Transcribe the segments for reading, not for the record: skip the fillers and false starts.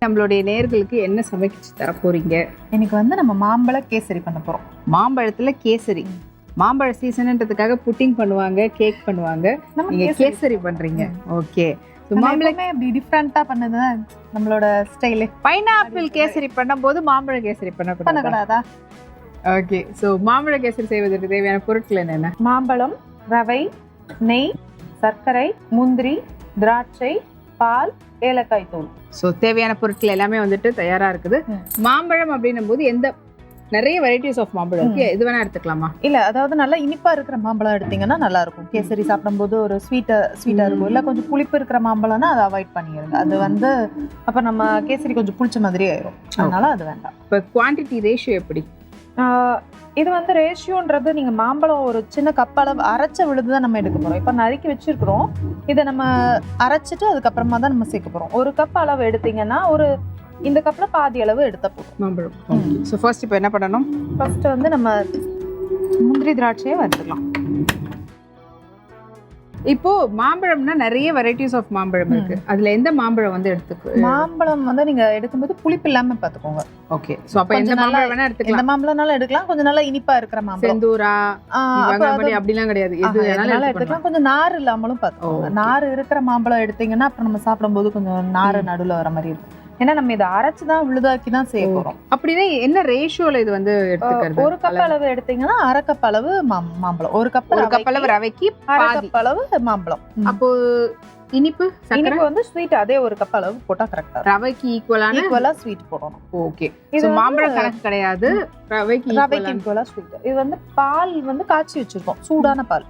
நம்மளுடைய நேயர்களுக்கு என்ன சமைச்சு தர போறீங்க? இன்னைக்கு வந்து நம்ம மாம்பழ கேசரி பண்ண போறோம். மாம்பழத்துல கேசரி. மாம்பழ சீசன்ன்றதுக்காக புட்டிங் பண்ணுவாங்க, கேக் பண்ணுவாங்க, நீங்க கேசரி பண்றீங்க. ஓகே. மாம்பழமே அப்படி டிஃபரெண்டா பண்ணதுதான் நம்மளோட ஸ்டைல். பைனாப்பிள் கேசரி பண்ணும்போது மாம்பழ கேசரி பண்ணக்கூடாதா? ஓகே. ஸோ மாம்பழ கேசரி செய்வதற்கு தேவையான பொருட்கள் என்னென்ன? மாம்பழம், ரவை, நெய், சர்க்கரை, முந்திரி, திராட்சை, பால், ஏலக்காய் தூள். ஸோ தேவையான பொருட்கள் எல்லாமே வந்துட்டு தயாரா இருக்குது. மாம்பழம் அப்படின்னும் போது நிறைய வெரைட்டிஸ் ஆஃப் மாம்பழம் இருக்கு. எது வேணா எடுத்துக்கலாமா? இல்ல, அதாவது நல்லா இனிப்பா இருக்கிற மாம்பழம் எடுத்தீங்கன்னா நல்லா இருக்கும். கேசரி சாப்பிடும்போது ஒரு ஸ்வீட்டா இருக்கும். இல்ல கொஞ்சம் புளிப்பு இருக்கிற மாம்பழம்னா அதை அவாய்ட் பண்ணிடுங்க. அது வந்து அப்ப நம்ம கேசரி கொஞ்சம் புளிச்ச மாதிரி ஆயிரும். அதனால அது வேண்டாம். இப்போ குவான்டிட்டி ரேஷியோ எப்படி? இது வந்து ரேஷியோன்றது நீங்க மாம்பழம் ஒரு சின்ன கப் அளவு அரைச்ச விழுதுதான் நம்ம எடுக்க போறோம். இப்ப நறுக்கி வச்சிருக்கிறோம். இதை நம்ம அரைச்சிட்டு அதுக்கப்புறமா தான் நம்ம சேர்க்க போறோம். ஒரு கப் அளவு எடுத்தீங்கன்னா இந்த கப்ல பாதி அளவு எடுத்த போதும் மாம்பழம். ஸோ ஃபர்ஸ்ட் இப்போ என்ன பண்ணணும்? ஃபர்ஸ்ட் வந்து நம்ம முந்திரி திராட்சையை வறுத்துக்கலாம். இப்போ மாம்பழம்னா நிறைய வெரைட்டிஸ் ஆஃப் மாம்பழம் இருக்கு. அதுல எந்த மாம்பழம் வந்து மாம்பழம் வந்து நீங்க எடுக்கும்போது புளிப்பு இல்லாம பாத்துக்கோங்க. ஓகே. சோ அப்ப எந்த மாம்பழம் வேணா எடுத்துக்கலாம். எந்த மாம்பழம்னாலும் எடுக்கலாம். கொஞ்சம் நல்லா இனிப்பா இருக்கிற மாம்பழம், செந்தூரா, வங்கமல்லி அப்படிலாம் கிடையாது. எது வேணாலும் எடுத்துக்கலாம். கொஞ்சம் நார் இல்லாமலும் பாத்துக்கோங்க. நார் இருக்கிற மாம்பழம் எடுத்தீங்கன்னா அப்புறம் நம்ம சாப்பிடும்போது கொஞ்சம் நார் நடுவுல வர மாதிரி இருக்கும். ஏன்னா நம்ம இதை அரைச்சுதான் விழுதாக்கி தான் செய்ய போறோம். அப்படின்னா என்ன ரேஷியோல இது வந்து எடுத்துக்கிறது? ஒரு கப் அளவு எடுத்தீங்கன்னா அரை கப் அளவு மாம்பழம், ஒரு கப் அளவு ரவைக்கு அரை கப் அளவு மாம்பழம். அப்போ இனிப்பு வந்து ஸ்வீட் அதே ஒரு கப் அளவு போட்டா கரெக்டா. ரவைக்கு ஈக்குவலா ஸ்வீட் போடணும். ஓகே. இது மாம்பழம் கணக்கு கிடையாது, ரவைக்கு ஈக்குவலா ஸ்வீட். இது வந்து பால் வந்து காய்ச்சி வச்சிருக்கோம், சூடான பால்.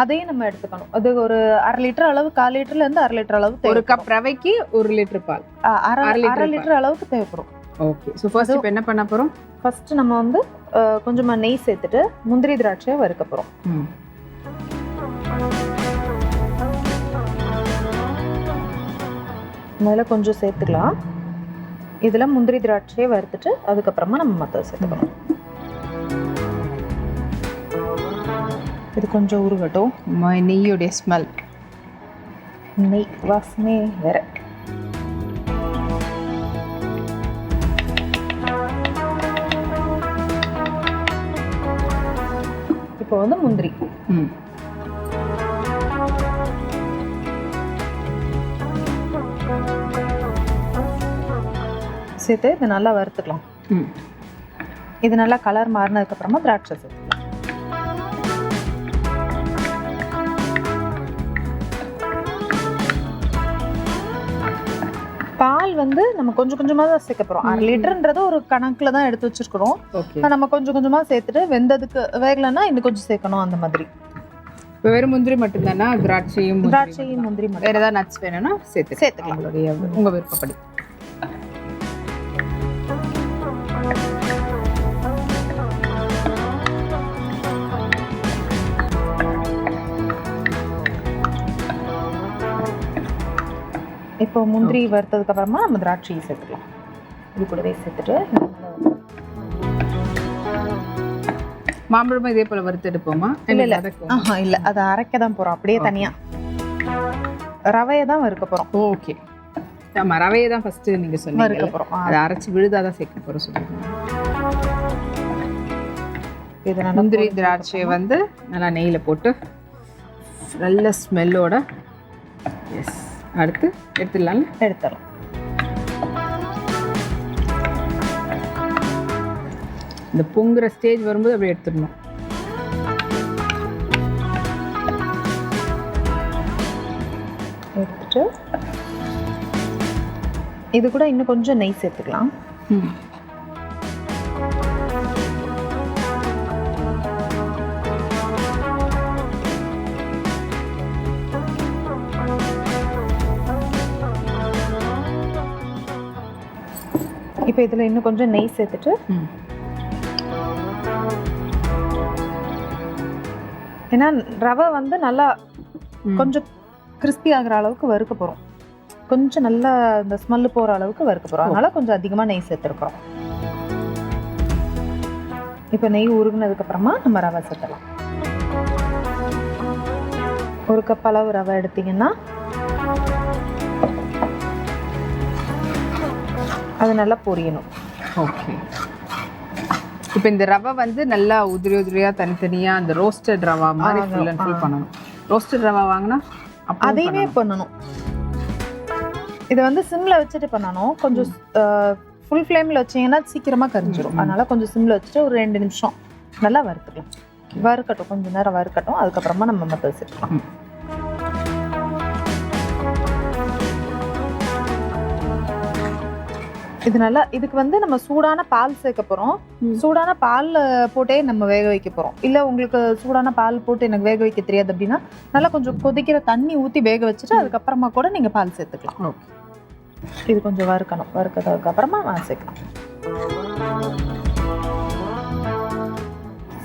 அதையும் நம்ம எடுத்துக்கணும். அது ஒரு 1/2 லிட்டர் அளவு, 1/4 லிட்டர்ல இருந்து 1/2 லிட்டர் அளவு. ஒரு கப் ரவைக்கு 1 லிட்டர் பால், 1/2 லிட்டர் அளவுக்கு தேவைப்படும். ஓகே. சோ ஃபர்ஸ்ட் இப்போ என்ன பண்ண போறோம்? ஃபர்ஸ்ட் நம்ம வந்து கொஞ்சமா நெய் சேர்த்துட்டு முந்திரி திராட்சையை வறுக்க போறோம். முதல்ல கொஞ்சம் சேர்த்துக்கலாம். இதுல முந்திரி திராட்சையை வறுத்துட்டு அதுக்கப்புறமா நம்ம மற்ற சேர்த்துக்கணும். இது கொஞ்சம் உருகட்டும். நெய்யோடைய ஸ்மெல், நெய் வாசமே வேற. இப்போ வந்து முந்திரி சேர்த்து இதை நல்லா வறுத்துக்கலாம். இது நல்லா கலர் மாறினதுக்கு அப்புறமா திராட்சை சேர்த்துக்கலாம். பால் வந்து நம்ம கொஞ்சம் கொஞ்சமா தான் சேர்க்க போறோம். 1/2 லிட்டர்ன்றது ஒரு கணக்குல தான் எடுத்து வச்சிருக்கிறோம். நம்ம கொஞ்சம் கொஞ்சமா சேர்த்துட்டு வெந்ததுக்கு வேகலன்னா இன்னும் கொஞ்சம் சேர்க்கணும். அந்த மாதிரி. இப்போ வெறும் முந்திரி மட்டும் தானா? திராட்சையும் முந்திரி வேற ஏதாவது நட்ஸ் வேணும்னா சேர்த்துக்கலாம், உங்க விருப்பப்படி. இப்போ முந்திரி வறுத்ததுக்கு அப்புறமா நம்ம திராட்சையை சேர்த்துக்கலாம். இது கூடவே சேர்த்துட்டு மாம்பழம் இதே போல வறுத்து எடுப்போமா? இல்ல, அதை அரைக்க தான் போறோம். அப்படியே தனியா ரவையை தான் வறுக்க போறோம். ஓகே. ஆமா, ரவையை தான் ஃபர்ஸ்ட் நீங்க சொன்னீங்க வறுக்க போறோம். அதை அரைச்சு விழுதாதான் சேர்க்க போறோம் சொல்லுங்க. முந்திரி திராட்சையை வந்து நல்லா நெய்யில போட்டு நல்ல ஸ்மெல்லோட. எஸ். அடுத்து எடுத்துடலாம். இந்த பொங்குற ஸ்டேஜ் வரும்போது அப்படி எடுத்துடணும். எடுத்துட்டு இது கூட இன்னும் கொஞ்சம் நெய் சேர்த்துக்கலாம். இப்போ இதுல இன்னும் கொஞ்சம் நெய் சேர்த்துட்டு ஏன்னா ரவை வந்து நல்லா கொஞ்சம் கிறிஸ்பி ஆகிற அளவுக்கு வறுக்க போறோம். கொஞ்சம் நல்லா இந்த ஸ்மெல் போற அளவுக்கு வறுக்க போறோம். அதனால கொஞ்சம் அதிகமா நெய் சேர்த்துருக்கோம். இப்போ நெய் உருகுனதுக்கு அப்புறமா நம்ம ரவை சேர்த்தலாம். 1 கப் அளவு ரவை எடுத்தீங்கன்னா அது நல்லா பொரியணும். ஓகே. இப்போ இந்த ரவை வந்து நல்லா உதிரி உதிரியா தனித்தனியா அந்த ரோஸ்டட் ரவா மாதிரி ஃபுல் அண்ட் ஃபுல் பண்ணணும். ரோஸ்டட் ரவா வாங்கினா அதையுமே பண்ணணும். இதை வந்து சிம்ல வச்சுட்டு பண்ணணும். கொஞ்சம் ஃபுல் ஃப்ளேமில் வச்சிங்கன்னா சீக்கிரமாக கரிஞ்சிடும். அதனால கொஞ்சம் சிம்ல வச்சுட்டு ஒரு 2 நிமிஷம் நல்லா வறுத்துக்கலாம். வறுக்கட்டும், கொஞ்சம் நேரம் வறுக்கட்டும். அதுக்கப்புறமா நம்ம மற்ற சேர்க்கலாம். இது நல்லா, இதுக்கு வந்து நம்ம சூடான பால் சேர்க்க போகிறோம். சூடான பால் போட்டே நம்ம வேக வைக்க போகிறோம். இல்லை உங்களுக்கு சூடான பால் போட்டு எனக்கு வேக வைக்க தெரியாது அப்படின்னா நல்லா கொஞ்சம் கொதிக்கிற தண்ணி ஊற்றி வேக வச்சுட்டு அதுக்கப்புறமா கூட நீங்கள் பால் சேர்த்துக்கலாம். ஓகே. இது கொஞ்சம் வறுக்கணும். வறுக்கிறதுக்கு அப்புறமா சேர்க்கலாம்.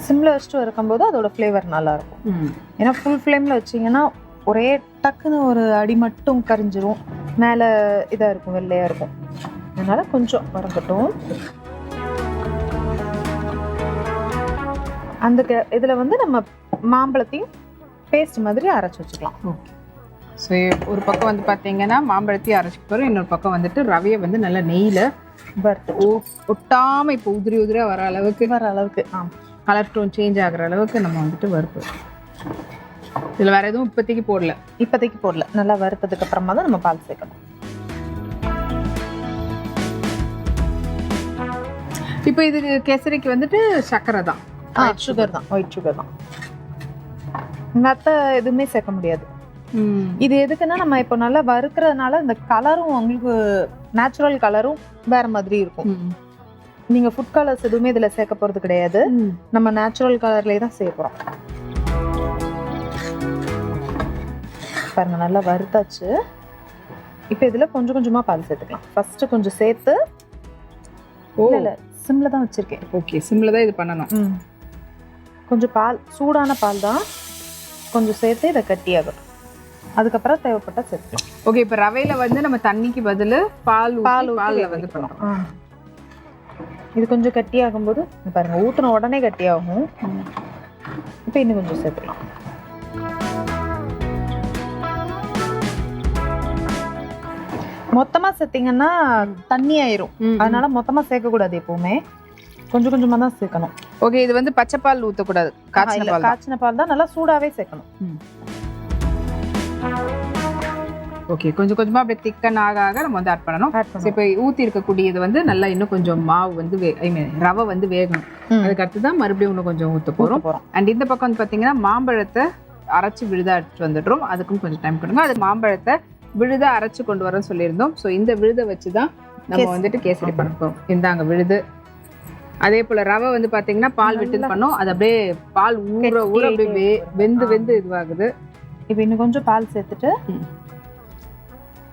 சிம்ல வச்சுட்டு வறுக்கும்போது அதோட ஃப்ளேவர் நல்லாயிருக்கும். ஏன்னா ஃபுல் ஃப்ளேமில் வச்சிங்கன்னா ஒரே டக்குன்னு ஒரு அடி மட்டும் கரிஞ்சிரும், மேலே இதாக இருக்கும், வெள்ளையாக இருக்கும். அதனால கொஞ்சம் வறுக்கட்டும். அந்த இதில் வந்து நம்ம மாம்பழத்தையும் பேஸ்ட் மாதிரி அரைச்சி வச்சுக்கலாம். ஓகே. ஸோ ஒரு பக்கம் வந்து பார்த்தீங்கன்னா மாம்பழத்தையும் அரைச்சிக்க போகிறோம். இன்னொரு பக்கம் வந்துட்டு ரவையை வந்து நல்லா நெய்யில் வறுத்து ஒட்டாமல் இப்போ உதிரி உதிரியாக வர அளவுக்கு கலர் டோன் சேஞ்ச் ஆகிற அளவுக்கு நம்ம வந்துட்டு வறுப்போம். இதில் வேறு எதுவும் இப்போதைக்கு போடல. நல்லா வறுத்ததுக்கு அப்புறமா தான் நம்ம பால் சேர்க்கணும். இப்போ இது கேசரிக்கு வந்துட்டு சர்க்கரை தான், சுகர் தான், ஒயிட் சுகர் தான். மற்ற எதுவுமே சேர்க்க முடியாது. இது எதுக்குன்னா நம்ம இப்போ நல்லா வறுக்கிறதுனால இந்த கலரும் உங்களுக்கு நேச்சுரல் கலரும் வேற மாதிரி இருக்கும். நீங்க ஃபுட் கலர்ஸ் எதுவுமே இதுல சேர்க்க போறது கிடையாது. நம்ம நேச்சுரல் கலர்லயே தான் சேர்க்கிறோம். பாருங்க நல்லா வறுத்தாச்சு. இப்போ இதுல கொஞ்சம் கொஞ்சமா பால் சேர்த்துக்கலாம். ஃபர்ஸ்ட் கொஞ்சம் சேர்த்து இல்ல சிம்ல தான் வச்சிருக்கேன். ஓகே, சிம்ல தான் இது பண்ணணும். கொஞ்சம் பால், சூடான பால் தான், கொஞ்சம் சேர்த்து இதை கட்டியாகட்டும். அதுக்கப்புறம் தேவைப்பட்டா சேர்த்துக்கலாம். ஓகே. இப்போ ரவையில வந்து நம்ம தண்ணிக்கு பதில் பால்ல வந்து பண்ணுறோம். இது கொஞ்சம் கட்டியாகும் போது பாருங்க ஊற்றின உடனே கட்டியாகும். இப்போ இன்னும் கொஞ்சம் சேர்த்துக்கலாம். மொத்தமா சேர்த்தீங்கன்னா தண்ணி ஆயிரும். அதனால மொத்தமா சேர்க்க கூடாது, எப்பவுமே கொஞ்சம் கொஞ்சமா தான் சேர்க்கணும். ஓகே. இது வந்து பச்சை பால் ஊற்றக்கூடாது, காய்ச்சின பால் தான் நல்லா சூடாவே சேர்க்கணும். ஓகே. கொஞ்சம் கொஞ்சமா அப்படியே திக்கன் ஆக நம்ம வந்து ஆட் பண்ணணும். இப்போ ஊற்றி இருக்கக்கூடியது வந்து நல்லா இன்னும் கொஞ்சம் மாவு வந்து ரவை வந்து வேகணும். அதுக்கு அடுத்து தான் மறுபடியும் இன்னும் கொஞ்சம் ஊற்ற போகிறோம். அண்ட் இந்த பக்கம் வந்து பார்த்தீங்கன்னா மாம்பழத்தை அரைச்சி விழுதா எடுத்துட்டு வந்துடுறோம். அதுக்கும் கொஞ்சம் டைம் கொடுங்க. அது மாம்பழத்தை விழுதா அரைச்சு கொண்டு வர சொல்லியிருந்தோம். ஸோ இந்த விழுதை வச்சு தான் நம்ம வந்துட்டு கேசரி பண்ண போகிறோம். இந்தாங்க விழுது. அதே போல் ரவை வந்து பார்த்தீங்கன்னா பால் விட்டு பண்ணோம். அது அப்படியே பால் ஊற அப்படியே வெந்து இதுவாகுது. இப்போ இன்னும் கொஞ்சம் பால் சேர்த்துட்டு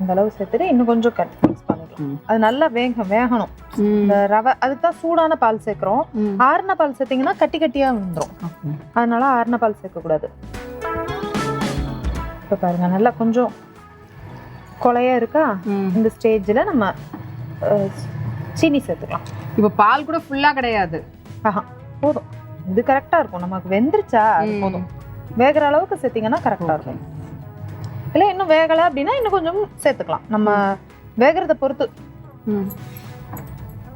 இந்த அளவு சேர்த்துட்டு இன்னும் கொஞ்சம் மிக்ஸ் பண்ணிக்கலாம். அது நல்லா வேகணும் இந்த ரவை. அதுக்கு தான் சூடான பால் சேர்க்கிறோம். ஆறுன பால் சேர்த்தீங்கன்னா கட்டியா வந்துடும். அதனால ஆறுன பால் சேர்க்கக்கூடாது. இப்போ பாருங்க நல்லா கொஞ்சம் கொலையா இருக்கா. இந்த ஸ்டேஜ்ல நம்ம சீனி சேர்த்துக்கலாம். இப்போ பால் கூட ஃபுல்லா கிடையாது, போதும். இது கரெக்டா இருக்கும். நமக்கு வெந்துருச்சா போதும். வேகிற அளவுக்கு சேர்த்தீங்கன்னா கரெக்டா இருக்கும். இல்லை இன்னும் வேகலை அப்படின்னா இன்னும் கொஞ்சம் சேர்த்துக்கலாம், நம்ம வேகிறத பொறுத்து.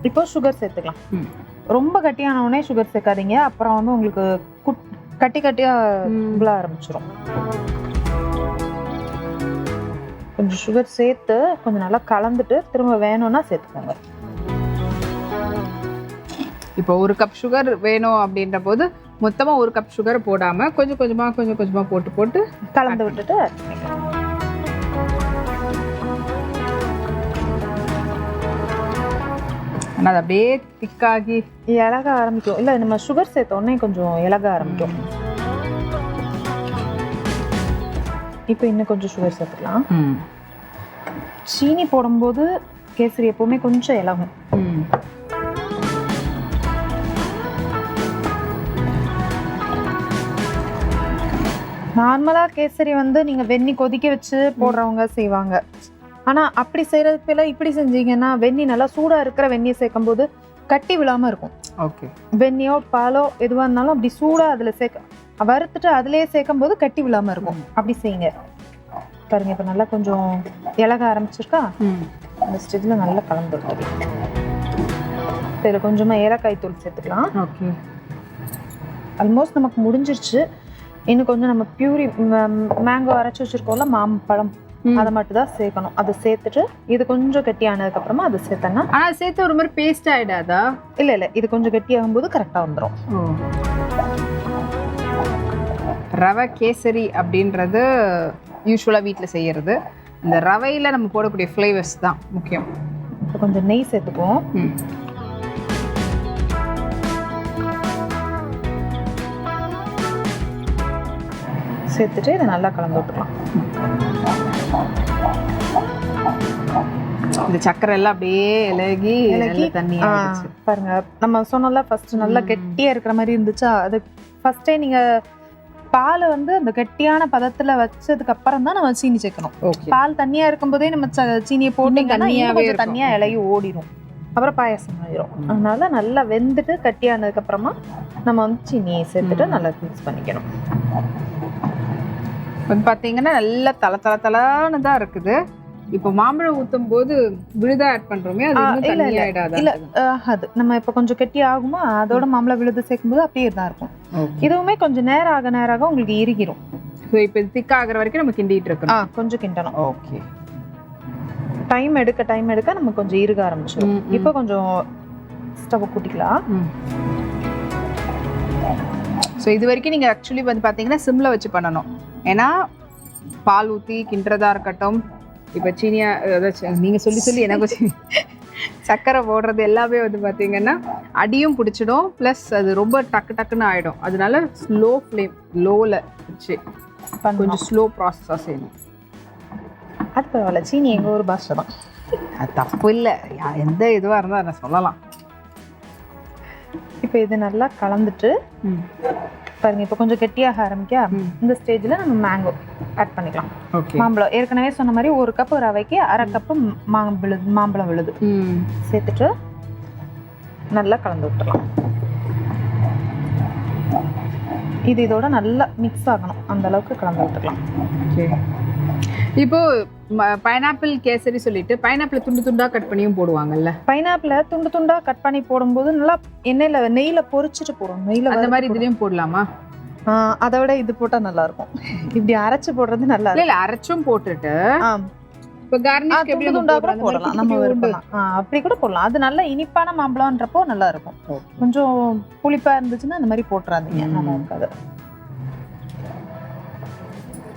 இப்போ சுகர் சேர்த்துக்கலாம். ரொம்ப கட்டியானவுடனே சுகர் சேர்க்காதீங்க, அப்புறம் வந்து உங்களுக்கு கட்டியா உள்ள ஆரம்பிச்சிடும். கொஞ்சம் சுகர் சேர்த்து கொஞ்சம் நல்லா கலந்துட்டு திரும்ப வேணும்னா சேர்த்துக்கோங்க. இப்போ 1 கப் சுகர் வேணும் அப்படின்ற போது மொத்தமா 1 கப் சுகர் போடாம கொஞ்சம் கொஞ்சமா போட்டு கலந்து விட்டுட்டு ஆனால் அது அப்படியே திக்காகி இலக ஆரம்பிக்கும். இல்லை நம்ம சுகர் சேர்த்த உடனே கொஞ்சம் இலக ஆரம்பிக்கும். இப்போ இன்னும் கொஞ்சம் சுகர் சேர்த்துக்கலாம். சீனி போடும்போது கேசரி எப்பவுமே கொஞ்சம் இலகும். நார்மலா கேசரி வந்து நீங்க வெந்நி கொதிக்க வச்சு போடுறவங்க செய்வாங்க. ஆனா அப்படி செய்யறதுல இப்படி செஞ்சீங்கன்னா வெந்நி நல்லா சூடா இருக்கிற வெந்நியை சேர்க்கும் போது கட்டி விழாம இருக்கும். ஓகே. வெந்நியோ பாலோ எதுவா இருந்தாலும் அப்படி சூடா அதுல வறுத்துட்டு அதுலயே சேர்க்கும் போது கட்டி விழாம இருக்கும். அப்படி செய்யுங்க. பாருங்க இப்ப நல்லா கொஞ்சம் இலக ஆரம்பிச்சிருக்கா. இந்த ஸ்டேஜில் நல்லா கலந்து விட்டுக்கலாம். இதில் கொஞ்சமாக ஏலக்காய் தூள் சேர்த்துக்கலாம். ஓகே, ஆல்மோஸ்ட் நமக்கு முடிஞ்சிருச்சு. இன்னும் கொஞ்சம் நம்ம பியூரி மேங்கோ அரைச்சி வச்சுருக்கோம்ல, மாம்பழம், அதை மட்டும் தான் சேர்க்கணும். அதை சேர்த்துட்டு இது கொஞ்சம் கெட்டியானதுக்கப்புறமா அதை சேர்த்தோன்னா. ஆனால் சேர்த்து ஒரு மாதிரி பேஸ்ட் ஆகிடாதா? இல்லை, இது கொஞ்சம் கெட்டியாகும்போது கரெக்டாக வந்துடும். ரவை கேசரி அப்படின்றது யூஸ்வலாக வீட்டில் செய்கிறது. இந்த ரவையில் நம்ம போடக்கூடிய ஃப்ளேவர்ஸ் தான் முக்கியம். இப்போ கொஞ்சம் நெய் சேர்த்துக்குவோம். சேர்த்துட்டு இதை நல்லா கலந்து விட்டுக்கலாம். இந்த சக்கரை எல்லாம் அப்படியே இலகி தண்ணி பாருங்க. நம்ம சொன்னோம்ல ஃபர்ஸ்ட் நல்லா கெட்டியா இருக்கிற மாதிரி இருந்துச்சா, அது ஃபர்ஸ்டே நீங்க பாலை வந்து அந்த கெட்டியான பதத்துல வச்சதுக்கு அப்புறம் தான் நம்ம சீனி சேர்க்கணும். பால் தண்ணியா இருக்கும்போதே நம்ம சீனியை போட்டீங்கன்னா கொஞ்சம் தண்ணியா இலகி ஓடிடும், அப்புறம் பாயாசம் ஆயிரும். அதனால நல்லா வெந்துட்டு கட்டியானதுக்கு அப்புறமா நம்ம வந்து சீனியை சேர்த்துட்டு நல்லா மிக்ஸ் பண்ணிக்கணும். வந்து பார்த்தீங்கன்னா நல்லா தளன்னு தான் இருக்குது. இப்போ மாம்பழம் ஊற்றும் போது விழுதா ஆட் பண்றோமே, அது இன்னும் தண்ணி ஆயிடாதா? இல்ல, அது நம்ம இப்போ கொஞ்சம் கெட்டி ஆகுமா, அதோட மாம்பழம் விழுது சேர்க்கும்போது அப்படியே தான் இருக்கும். இதுவுமே கொஞ்சம் நேரம் ஆக உங்களுக்கு இறுகிரும். ஸோ இப்போ இது திக் ஆகிற வரைக்கும் நம்ம கிண்டிட்டு இருக்கணும். கொஞ்சம் கிண்டணும். ஓகே, டைம் எடுக்க நம்ம கொஞ்சம் இறுக ஆரம்பிச்சிடும். இப்போ கொஞ்சம் ஸ்டவ் கூட்டிக்கலாம். ஸோ இது வரைக்கும் நீங்கள் ஆக்சுவலி வந்து பார்த்தீங்கன்னா சிம்மில் வச்சு பண்ணணும். ஏன்னா பால் ஊற்றி கிண்டுறதா இருக்கட்டும், இப்போ சீனியா ஏதாச்சும் நீங்கள் சொல்லி எனக்கு சர்க்கரை போடுறது எல்லாமே வந்து பார்த்தீங்கன்னா அடியும் பிடிச்சிடும், ப்ளஸ் அது ரொம்ப டக்குன்னு ஆகிடும். அதனால ஸ்லோ ஃப்ளேம், லோவில் வச்சு கொஞ்சம் ஸ்லோ ப்ராசஸாக செய்யணும். அது பரவாயில்ல, சீனி எங்கள் ஊர் பாஷை தான், அது தப்பு இல்லை. எந்த இதுவாக இருந்தால் அதை சொல்லலாம். இப்போ இது நல்லா கலந்துட்டு பாருங்க, இப்போ கொஞ்சம் கெட்டியாக ஆரம்பிக்க. இந்த ஸ்டேஜில் நம்ம மேங்கோ ஆட் பண்ணிக்கலாம். மாம்பழம் ஏற்கனவே சொன்ன மாதிரி 1 கப்பு ரவைக்கு 1/2 கப்பு மாம்பழம் விழுது சேர்த்துட்டு நல்லா கலந்து விட்டுலாம். இது இதோட நல்லா மிக்ஸ் ஆகணும், அந்த அளவுக்கு கலந்து விட்டுக்கலாம். ஓகே, இப்போ பைனாப்பிள் கேசரி சொல்லிட்டு பைனாப்பிள் துண்டா கட் பண்ணியும் போடுவாங்கல்ல. பைனாப்பிள துண்டா கட் பண்ணி போடும்போது நல்லா நெய்ல பொரிச்சிட்டு போடுவோம். நெய்ல அந்த மாதிரி இதுலயும் போடலாமா? அதை விட இது போட்டா நல்லா இருக்கும். இப்படி அரைச்சு போடுறது நல்லா இருக்கும். இல்ல, அரைச்சும் போட்டுட்டு இப்போ கார்னிஷ் எப்படி துண்டா கூட போடலாம், நம்ம விருப்பம். அப்படி கூட போடலாம். அது நல்ல இனிப்பான மாம்பழம்ன்றப்போ நல்லா இருக்கும். கொஞ்சம் புளிப்பா இருந்துச்சுன்னா அந்த மாதிரி போட்டுறாதீங்க, நல்லா இருக்காது.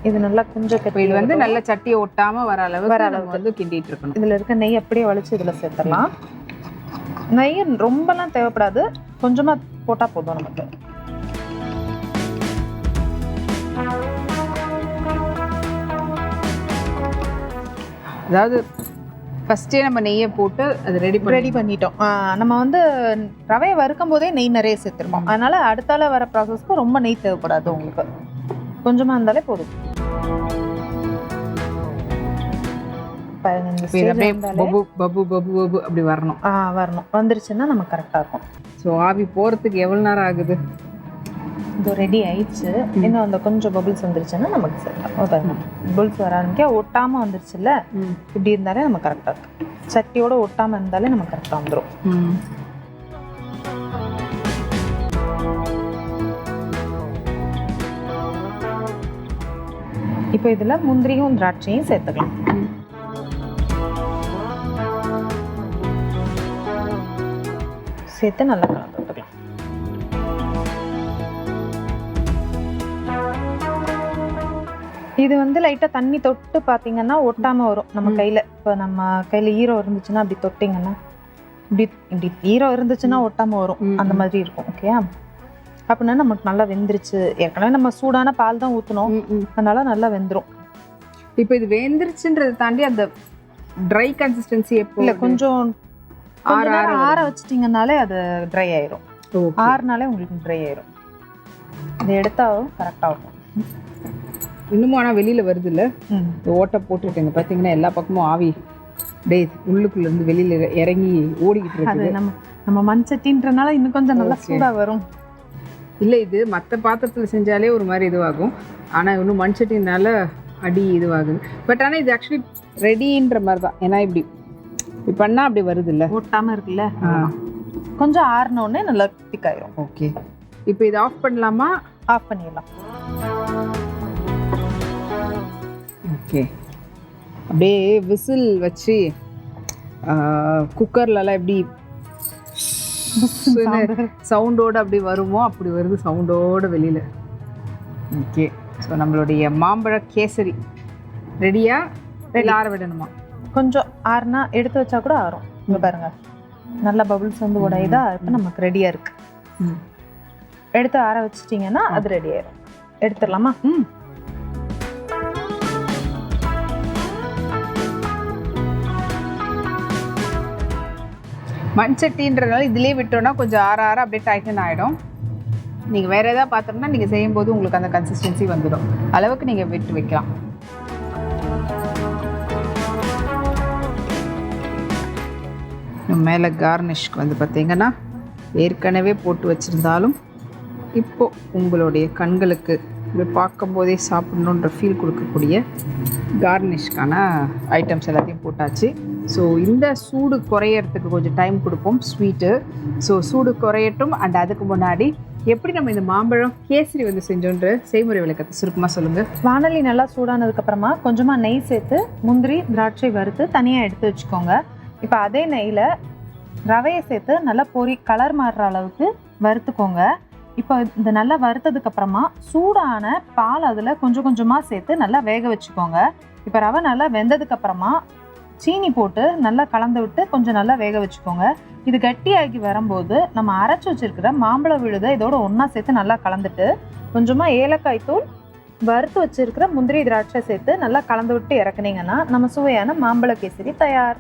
இது நல்லா கொஞ்சம் இது வந்து நல்ல சட்டியை ஒட்டாம வர அளவுக்கு வந்து கிண்டிட்டு இருக்கணும். இதுல இருக்க நெய் அப்படியே வலிச்சு இதுல சேர்த்துடலாம். நெய் ரொம்பலாம் தேவைப்படாது, கொஞ்சமா போட்டா போதும் நமக்கு. அதாவது ஃபர்ஸ்டே நம்ம நெய்யை போட்டு அது ரெடி பண்ணிட்டோம். நம்ம வந்து ரவையை வறுக்கும் போதே நெய் நிறைய சேர்த்துருப்போம். அதனால அடுத்தால வர ப்ராசஸ்க்கு ரொம்ப நெய் தேவைப்படாது, உங்களுக்கு கொஞ்சமா இருந்தாலே போதும். அப்படி வரணும். வந்துருச்சுன்னா நம்ம கரெக்டா இருக்கும். ஸோ ஆவி போறதுக்கு எவ்வளவு நேரம் ஆகுது? இது ரெடி ஆயிடுச்சு. இன்னும் அந்த கொஞ்சம் பபுள்ஸ் வந்துருச்சுன்னா நமக்கு சரிதான். பபுள்ஸ் வர ஆரம்பிக்க ஒட்டாம வந்துருச்சுல்ல, இப்படி இருந்தாலே நம்ம கரெக்டா இருக்கும். சட்டியோட ஒட்டாம இருந்தாலே நம்ம கரெக்டா வந்துடும். இப்போ இதுல முந்திரியும் திராட்சையும் சேர்த்துக்கலாம். சேர்த்து நல்லா கலந்து விட்டுக்கலாம். இது வந்து லைட்டா தண்ணி தொட்டு பாத்தீங்கன்னா ஒட்டாம வரும் நம்ம கையில. இப்போ நம்ம கையில ஈரம் இருந்துச்சுன்னா அப்படி தொட்டிங்கன்னா இப்படி ஈரம் இருந்துச்சுன்னா ஒட்டாம வரும், அந்த மாதிரி இருக்கும். ஓகேயா? அப்படின்னா நமக்கு நல்லா வெந்துருச்சு. ஏற்கனவே நம்ம சூடான பால் தான் ஊற்றணும், அதனால நல்லா வெந்துடும். இப்போ இது வெந்துருச்சுன்றதை தாண்டி அந்த ட்ரை கன்சிஸ்டன்சி எப்போ இல்லை, கொஞ்சம் ஆற வச்சிட்டிங்கனாலே அது ட்ரை ஆயிரும். ஆறுனாலே உங்களுக்கு ட்ரை ஆயிரும். இது எடுத்தாலும் கரெக்டாக இருக்கும். இன்னமும் ஆனால் வெளியில் வருது இல்லை, ஓட்டை போட்டுருக்கேங்க பார்த்தீங்கன்னா எல்லா பக்கமும் ஆவி உள்ளுக்குள்ள இருந்து வெளியில் இறங்கி ஓடிக்கிட்டு இருக்கு. நம்ம மண் சட்டின்றனால இன்னும் கொஞ்சம் நல்லா சூடாக வரும். இல்லை, இது மற்ற பாத்திரத்தில் செஞ்சாலே ஒரு மாதிரி இதுவாகும், ஆனால் இன்னும் மண் சட்டினால அடி இதுவாகுது. பட் ஆனால் இது ஆக்சுவலி ரெடின்ற மாதிரி தான். ஏன்னா இப்படி இப்படி பண்ணா அப்படி வருது இல்ல, ஒட்டாம இருக்குல்ல. கொஞ்சம் ஆறினோடனே நல்லா திக்காயிரும். ஓகே, இப்போ இதை ஆஃப் பண்ணலாமா? ஆஃப் பண்ணிடலாம். ஓகே, அப்படியே விசில் வச்சு குக்கர்லலாம் எப்படி சவுண்டோட அப்படி வருமோ அப்படி வருது, சவுண்டோட வெளியில். ஓகே, ஸோ நம்மளுடைய மாம்பழ கேசரி ரெடியா? ரெடி. ஆற விடணுமா? கொஞ்சம் ஆறுனா எடுத்து வச்சா கூட ஆறும். இங்கே பாருங்க, நல்லா பபுள்ஸ் வந்து உடையுதா, இப்போ நமக்கு ரெடியாக இருக்கு. எடுத்து ஆற வச்சிட்டிங்கன்னா அது ரெடி ஆயிடும். எடுத்துடலாமா? மண் சட்டின்றதுனால இதிலே விட்டோன்னா கொஞ்சம் ஆற ஆற அப்படியே டைட்டன் ஆகிடும். நீங்கள் வேறு எதாவது பார்த்தோம்னா நீங்கள் செய்யும்போது உங்களுக்கு அந்த கன்சிஸ்டன்சி வந்துடும், அளவுக்கு நீங்கள் விட்டு வைக்கலாம். மேலே கார்னிஷ்க்கு வந்து பார்த்தீங்கன்னா ஏற்கனவே போட்டு வச்சுருந்தாலும் இப்போது உங்களுடைய கண்களுக்கு பார்க்கும்போதே சாப்பிட்ணுன்ற ஃபீல் கொடுக்கக்கூடிய கார்னிஷ்கான ஐட்டம்ஸ் எல்லாத்தையும் போட்டாச்சு. ஸோ இந்த சூடு குறையறதுக்கு கொஞ்சம் டைம் கொடுப்போம் ஸ்வீட்டு. ஸோ சூடு குறையட்டும். அண்ட் அதுக்கு முன்னாடி எப்படி நம்ம இந்த மாம்பழம் கேசரி வந்து செஞ்சோன்ற செய்முறை விளக்கத்தை சுருக்கமாக சொல்லுங்கள். வானொலி நல்லா சூடானதுக்கப்புறமா கொஞ்சமாக நெய் சேர்த்து முந்திரி திராட்சை வறுத்து தனியாக எடுத்து வச்சுக்கோங்க. இப்போ அதே நெய்யில் ரவையை சேர்த்து நல்லா கலர் மாறுற அளவுக்கு வறுத்துக்கோங்க. இப்போ இந்த நல்லா வறுத்ததுக்கப்புறமா சூடான பால் அதில் கொஞ்சம் கொஞ்சமாக சேர்த்து நல்லா வேக வச்சுக்கோங்க. இப்போ ரவை நல்லா வெந்ததுக்கப்புறமா சீனி போட்டு நல்லா கலந்து விட்டு கொஞ்சம் நல்லா வேக வச்சுக்கோங்க. இது கட்டியாகி வரும்போது நம்ம அரைச்சி வச்சிருக்கிற மாம்பழ விழுதை இதோட ஒன்றா சேர்த்து நல்லா கலந்துட்டு கொஞ்சமாக ஏலக்காய் தூள், வறுத்து வச்சிருக்கிற முந்திரி திராட்சை சேர்த்து நல்லா கலந்து விட்டு இறக்குனீங்கன்னா நம்ம சுவையான மாம்பழ கேசரி தயார்.